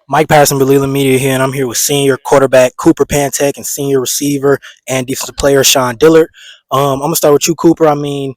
Mike Patterson, BelieveLand Media here, and I'm here with senior quarterback Cooper Panteck and senior receiver and defensive player Sean Dillard. I'm gonna start with you, Cooper. I mean,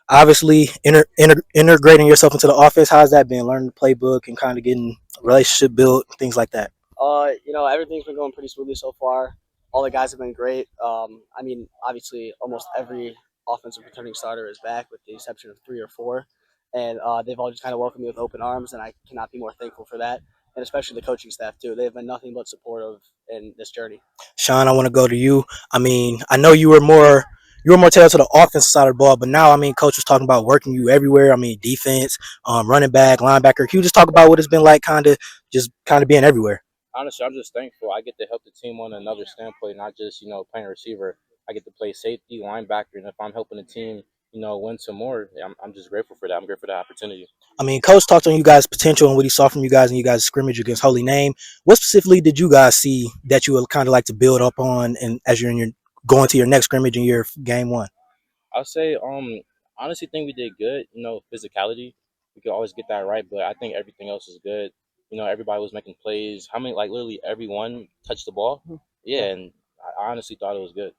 obviously, integrating yourself into the offense. How's that been? Learning the playbook and kind of getting a relationship built, things like that. Everything's been going pretty smoothly so far. All the guys have been great. Obviously, almost every offensive returning starter is back, with the exception of three or four, and they've all just kind of welcomed me with open arms, and I cannot be more thankful for that. And especially the coaching staff too. They've been nothing but supportive in this journey. Sean, I want to go to you. I mean, I know you were more tailored to the offensive side of the ball, but now I mean, coach was talking about working you everywhere. I mean, defense, running back, linebacker. Can you just talk about what it's been like, kind of being everywhere? Honestly, I'm just thankful. I get to help the team on another standpoint, not just playing receiver. I get to play safety, linebacker, and if I'm helping the team, win some more, I'm just grateful for that. I'm grateful for the opportunity. I mean, coach talked on you guys' potential and what he saw from you guys and you guys' scrimmage against Holy Name. What specifically did you guys see that you would kind of like to build up on, and as you're in your going to your next scrimmage in your game one? I'll say, honestly, think we did good. Physicality, we could always get that right, but I think everything else is good. Everybody was making plays. How many, like literally everyone touched the ball. Yeah, and I honestly thought it was good.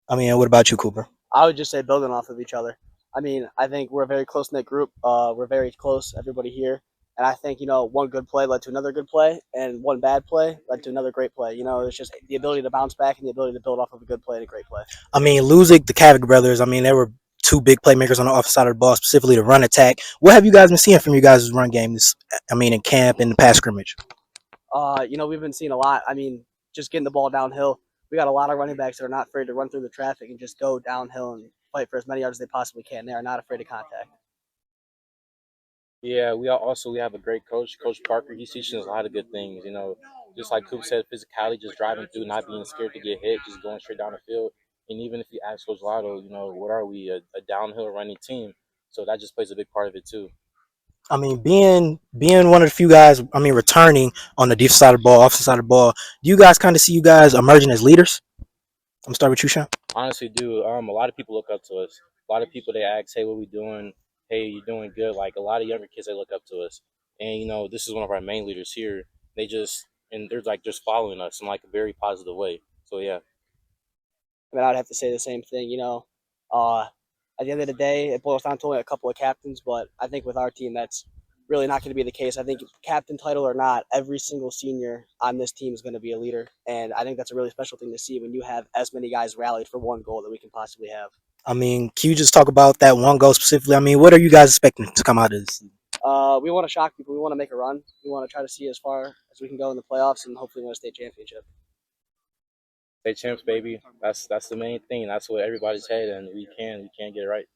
I mean, what about you, Cooper? I would just say building off of each other. I think we're a very close knit group. We're very close, everybody here. And I think, one good play led to another good play, and one bad play led to another great play. It's just the ability to bounce back and the ability to build off of a good play and a great play. I mean, losing the Cavic brothers, I mean, they were two big playmakers on the offensive side of the ball, specifically the run attack. What have you guys been seeing from you guys' run game in camp and the past scrimmage? We've been seeing a lot. Just getting the ball downhill. We got a lot of running backs that are not afraid to run through the traffic and just go downhill and fight for as many yards as they possibly can. They are not afraid of contact. Yeah, we have a great coach, Coach Parker. He's teaching us a lot of good things. Just like Coop said, physicality, just driving through, not being scared to get hit, just going straight down the field. And even if you ask Coach Lotto, what are we, a downhill running team? So that just plays a big part of it too. I mean, being one of the few guys, I mean, returning on the defensive side of the ball, offensive side of the ball, do you guys kind of see you guys emerging as leaders? I'm gonna start with you, Sean. Honestly, do a lot of people look up to us. A lot of people, they ask, "Hey, what we doing? Hey, you doing good?" Like a lot of younger kids, they look up to us, and this is one of our main leaders here. They're like just following us in like a very positive way. So yeah. I'd have to say the same thing. At the end of the day, it boils down to only a couple of captains, but I think with our team, that's really not going to be the case. I think captain title or not, every single senior on this team is going to be a leader, and I think that's a really special thing to see when you have as many guys rallied for one goal that we can possibly have. I mean, can you just talk about that one goal specifically? I mean, what are you guys expecting to come out of this? We want to shock people. We want to make a run. We want to try to see as far as we can go in the playoffs and hopefully win a state championship. State champs, baby. That's the main thing. That's what everybody's head, and we can't get it right.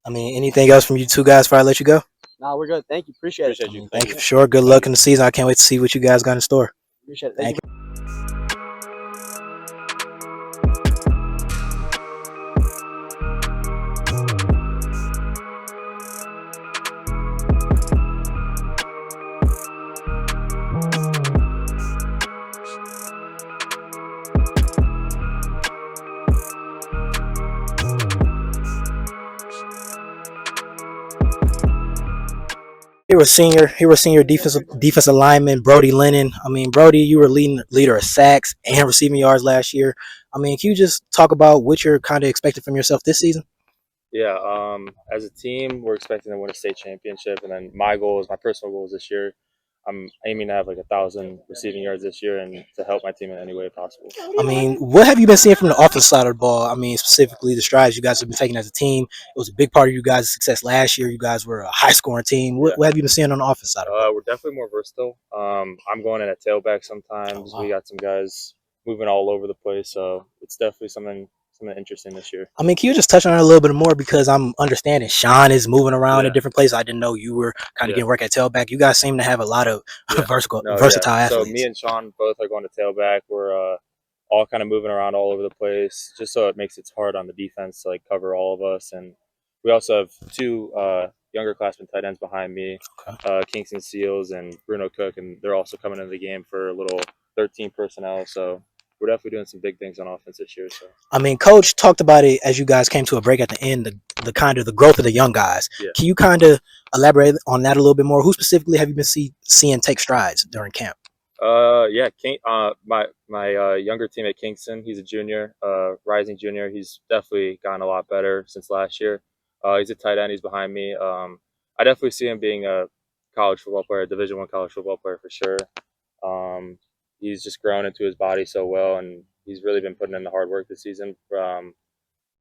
I mean, anything else from you two guys before I let you go? No, we're good. Thank you. Appreciate it. You. Thank you for sure. Good luck in the season. I can't wait to see what you guys got in store. Appreciate it. Thank you. Here was senior defensive lineman Brody Lennon. I mean, Brody, you were leader of sacks and receiving yards last year. I mean, can you just talk about what you're kind of expecting from yourself this season? Yeah, as a team, we're expecting to win a state championship, and then my personal goals this year, I'm aiming to have like 1,000 receiving yards this year, and to help my team in any way possible. I mean, what have you been seeing from the offensive side of the ball? I mean, specifically the strides you guys have been taking as a team. It was a big part of you guys' success last year. You guys were a high-scoring team. What have you been seeing on the offensive side of the ball? We're definitely more versatile. I'm going in at tailback sometimes. Oh, wow. We got some guys moving all over the place, so it's definitely something interesting this year. I mean, can you just touch on it a little bit more, because I'm understanding Sean is moving around in different places. I didn't know you were kind of getting work at tailback. You guys seem to have a lot of versatile athletes. So me and Sean both are going to tailback. We're all kind of moving around all over the place, just so it makes it hard on the defense to like cover all of us. And we also have two younger classmen tight ends behind me, Kingston Seals and Bruno Cook, and they're also coming into the game for a little 13 personnel. So we're definitely doing some big things on offense this year. So I mean, Coach talked about it as you guys came to a break at the end, the kind of the growth of the young guys. Yeah. Can you kind of elaborate on that a little bit more? Who specifically have you been seeing take strides during camp? Yeah, my younger teammate Kingston, he's a junior, rising junior. He's definitely gotten a lot better since last year. He's a tight end. He's behind me. I definitely see him being a college football player, Division I college football player for sure. He's just grown into his body so well, and he's really been putting in the hard work this season.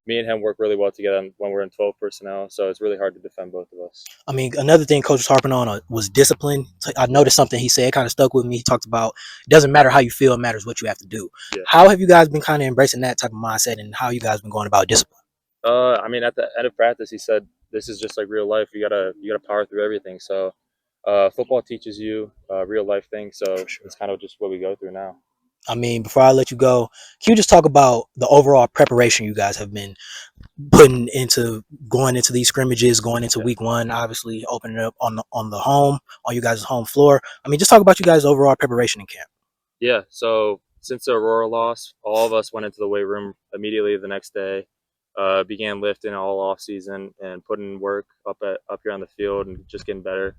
Me and him work really well together when we're in 12 personnel, so it's really hard to defend both of us. I mean, another thing Coach was harping on was discipline. I noticed something he said, it kind of stuck with me. He talked about it doesn't matter how you feel, it matters what you have to do. Yeah. How have you guys been kind of embracing that type of mindset, and how you guys been going about discipline? I mean, at the end of practice, he said, "This is just like real life. You gotta power through everything." So, football teaches you real life things. So it's kind of just what we go through now. I mean, before I let you go, can you just talk about the overall preparation you guys have been putting into going into these scrimmages, going into week one, obviously opening up on you guys' home floor. I mean, just talk about you guys' overall preparation in camp. Yeah. So since the Aurora loss, all of us went into the weight room immediately the next day. Began lifting all off season and putting work up here on the field and just getting better.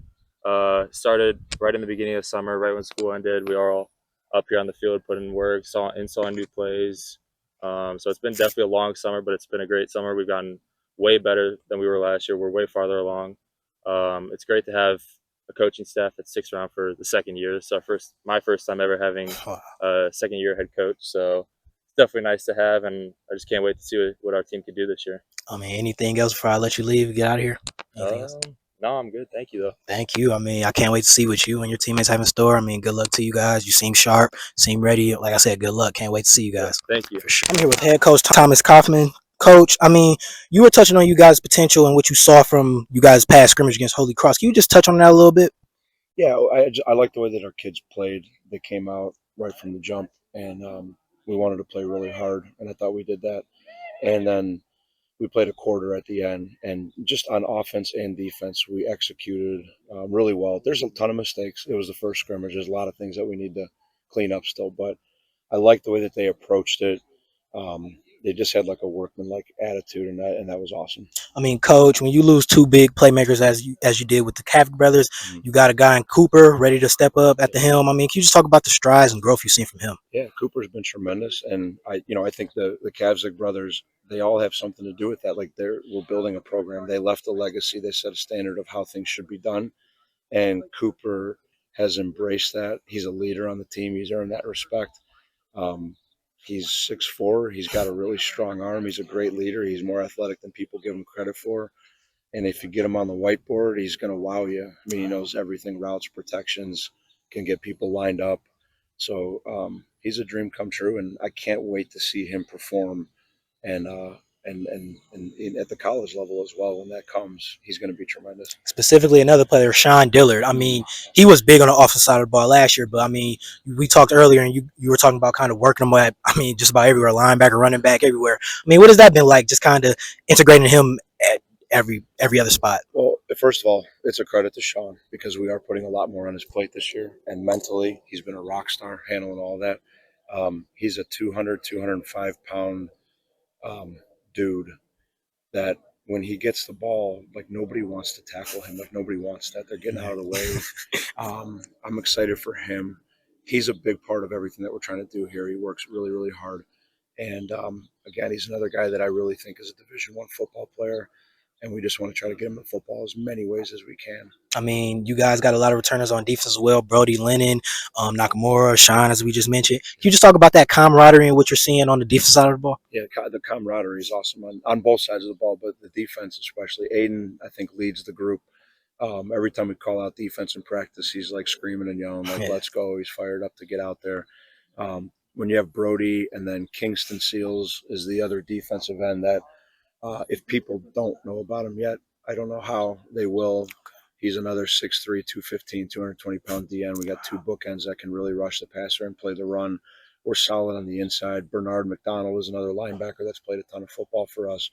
Started right in the beginning of summer, right when school ended. We were all up here on the field putting work, saw new plays. So it's been definitely a long summer, but it's been a great summer. We've gotten way better than we were last year. We're way farther along. It's great to have a coaching staff that sticks around for the second year. It's my first time ever having a second year head coach. So it's definitely nice to have, and I just can't wait to see what our team can do this year. I mean, anything else before I let you leave? Get out of here. Anything else? No, I'm good. Thank you, though. Thank you. I mean, I can't wait to see what you and your teammates have in store. I mean, good luck to you guys. You seem sharp, seem ready. Like I said, good luck. Can't wait to see you guys. Yeah, thank you. For sure. I'm here with head coach Thomas Kaufman. Coach, I mean, you were touching on you guys' potential and what you saw from you guys' past scrimmage against Holy Cross. Can you just touch on that a little bit? Yeah, I like the way that our kids played. They came out right from the jump, and we wanted to play really hard, and I thought we did that. And then we played a quarter at the end, and just on offense and defense, we executed really well. There's a ton of mistakes. It was the first scrimmage. There's a lot of things that we need to clean up still, but I like the way that they approached it. They just had like a workman-like attitude, and that was awesome. I mean, Coach, when you lose two big playmakers as you did with the Kaufman brothers, you got a guy in Cooper ready to step up at the helm. I mean, can you just talk about the strides and growth you've seen from him? Yeah, Cooper's been tremendous, and I think the Kavzik brothers, they all have something to do with that. Like we're building a program. They left a legacy. They set a standard of how things should be done, and Cooper has embraced that. He's a leader on the team. He's earned that respect. He's 6'4". He's got a really strong arm. He's a great leader. He's more athletic than people give him credit for. And if you get him on the whiteboard, he's going to wow you. I mean, he knows everything, routes, protections, can get people lined up. So he's a dream come true, and I can't wait to see him perform and at the college level as well. When that comes, he's going to be tremendous. Specifically, another player, Sean Dillard. I mean, he was big on the offensive side of the ball last year, but I mean, we talked earlier, and you were talking about kind of working him at, I mean, just about everywhere, linebacker, running back, everywhere. I mean, what has that been like, just kind of integrating him at every other spot? Well, first of all, it's a credit to Sean because we are putting a lot more on his plate this year, and mentally, he's been a rock star handling all that. He's a 205 pound dude that when he gets the ball, like nobody wants to tackle him. Like nobody wants that. They're getting out of the way. I'm excited for him. He's a big part of everything that we're trying to do here. He works really, really hard. And again, he's another guy that I really think is a Division I football player. And we just want to try to get him in football as many ways as we can. I mean, you guys got a lot of returners on defense as well. Brody, Lennon, Nakamura, Sean, as we just mentioned. Can you just talk about that camaraderie and what you're seeing on the defense side of the ball? Yeah, the camaraderie is awesome on both sides of the ball, but the defense especially. Aiden, I think, leads the group. Every time we call out defense in practice, he's like screaming and yelling, like, let's go. He's fired up to get out there. When you have Brody and then Kingston Seals is the other defensive end that if people don't know about him yet, I don't know how they will. He's another 6'3", 215, 220-pound DN. We got two bookends that can really rush the passer and play the run. We're solid on the inside. Bernard McDonald is another linebacker that's played a ton of football for us.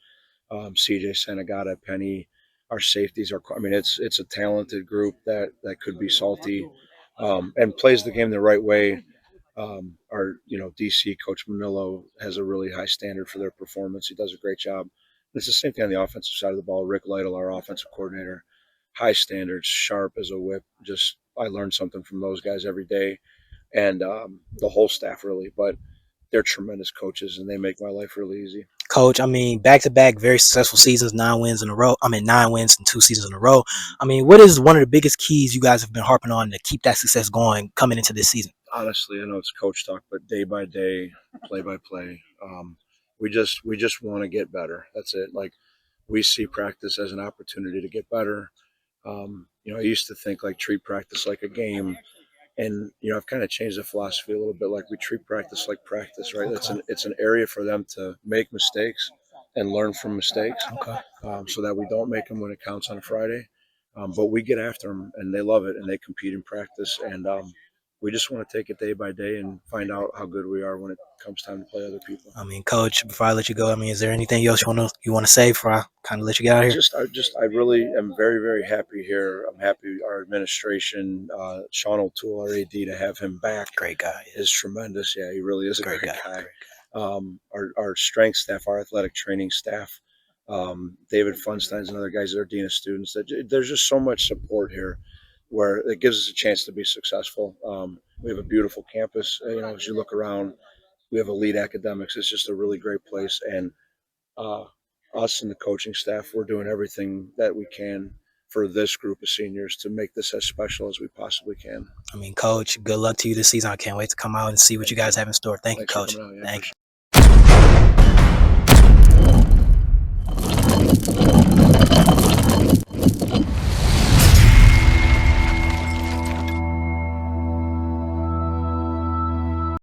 CJ Sanagata, Penny, our safeties are. I mean, it's a talented group that could be salty and plays the game the right way. Our DC Coach Manillo has a really high standard for their performance. He does a great job. It's the same thing on the offensive side of the ball. Rick Lytle, our offensive coordinator, high standards, sharp as a whip. Just I learned something from those guys every day. and the whole staff really. But they're tremendous coaches, and they make my life really easy. Coach, I mean, back-to-back very successful seasons, 9 wins in a row. I mean, 9 wins in 2 seasons in a row. I mean, what is one of the biggest keys you guys have been harping on to keep that success going coming into this season? Honestly, I know it's coach talk, but day by day, play by play, we just want to get better. That's it. Like, we see practice as an opportunity to get better. I used to think like treat practice like a game, and I've kind of changed the philosophy a little bit. Like, we treat practice like practice, right? Okay. It's an area for them to make mistakes and learn from mistakes, Okay. so that we don't make them when it counts on a Friday. But we get after them, and they love it, and they compete in practice, and we just want to take it day by day and find out how good we are when it comes time to play other people. I mean, Coach, before I let you go, I mean, is there anything else you want to say before I kind of let you get out of here? I really am very, very happy here. I'm happy our administration, Sean O'Toole, our AD, to have him back. Great guy. Is tremendous. Yeah, he really is a great guy. Great Our strength staff, our athletic training staff, David Funstein's another guy's our dean of students. There's just so much support here, where it gives us a chance to be successful. We have a beautiful campus. As you look around, we have elite academics. It's just a really great place, and us and the coaching staff, we're doing everything that we can for this group of seniors to make this as special as we possibly can. I mean, Coach, good luck to you this season. I can't wait to come out and see what you guys have in store. Thank you, Thanks for Coach. coming out. Yeah, Thank you.